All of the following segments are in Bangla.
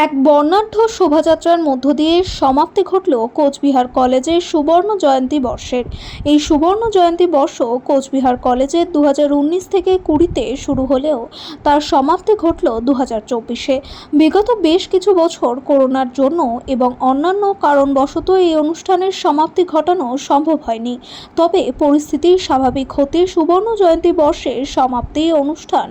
এক বর্ণাঢ্য শোভাযাত্রার মধ্য দিয়ে সমাপ্তি ঘটল কোচবিহার কলেজের সুবর্ণ জয়ন্তী বর্ষের। এই সুবর্ণ জয়ন্তী বর্ষ কোচবিহার কলেজের 2019 থেকে 20তে শুরু হলেও তার সমাপ্তি ঘটল 2024-এ। বিগত বেশ কিছু বছর করোনার জন্য এবং অন্যান্য কারণবশত এই অনুষ্ঠানের সমাপ্তি ঘটানো সম্ভব হয়নি। তবে পরিস্থিতি স্বাভাবিক হতে সুবর্ণ জয়ন্তী বর্ষের সমাপ্তি অনুষ্ঠান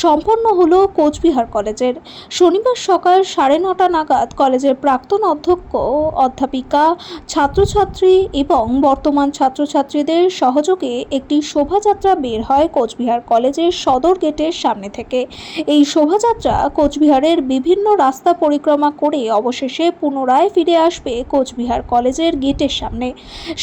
সম্পন্ন হলো কোচবিহার কলেজের। শনিবার সকাল 9:30 নাগাদ কলেজের প্রাক্তন অধ্যক্ষ, অধ্যাপিকা, ছাত্রছাত্রী এবং বর্তমান ছাত্রছাত্রীদের সহযোগে একটি শোভাযাত্রা বের হয় কোচবিহার কলেজের সদর গেটের সামনে থেকে। এই শোভাযাত্রা কোচবিহারের বিভিন্ন রাস্তা পরিক্রমা করে অবশেষে পুনরায় ফিরে আসবে কোচবিহার কলেজের গেটের সামনে।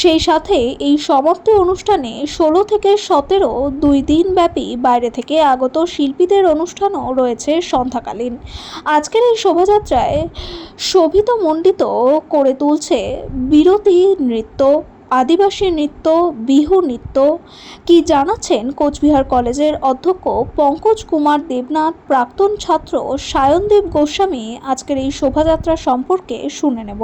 সেই সাথে এই সমাপ্তি অনুষ্ঠানে 16 থেকে 17 2 দিন ব্যাপী বাইরে থেকে আগত শিল্পীদের অনুষ্ঠানও রয়েছে সন্ধ্যাকালীন। আজকের এই শোভাযাত্রায় শোভিতমণ্ডিত করে তুলছে বিরতি নৃত্য, আদিবাসী নৃত্য, বিহু নৃত্য। কি জানাচ্ছেন কোচবিহার কলেজের অধ্যক্ষ পঙ্কজ কুমার দেবনাথ, প্রাক্তন ছাত্র সায়নদীপ গোস্বামী আজকের এই শোভাযাত্রা সম্পর্কে শুনে নেব।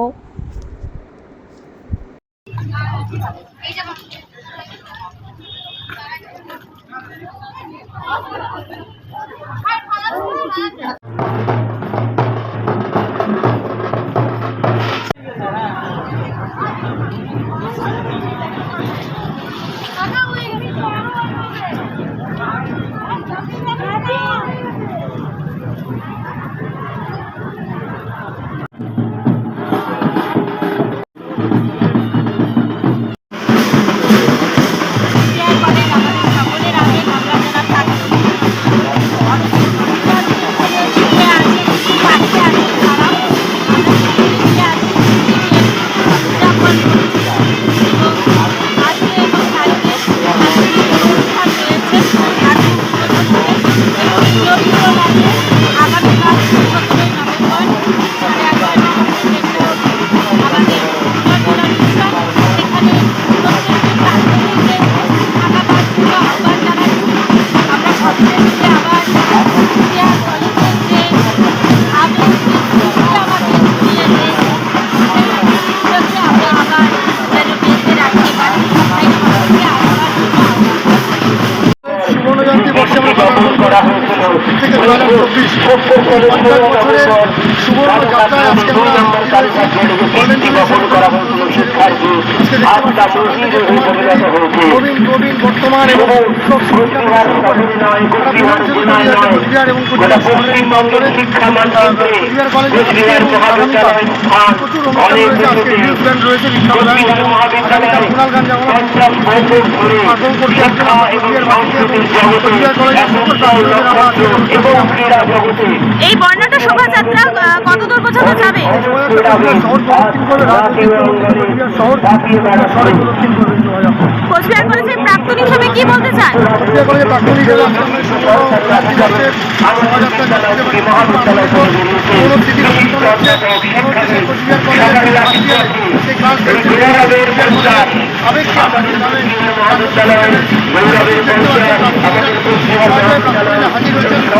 সুবর্ণ যাত্রায় আজকে প্রবীণ বর্তমান এবং এই বর্ণাঢ্য শোভাযাত্রা কত দূর পর্যন্ত যাবে? কোচবিহার কলেজের প্রাক্তন হিসেবে কি বলতে চান? হাজির হয়েছেন।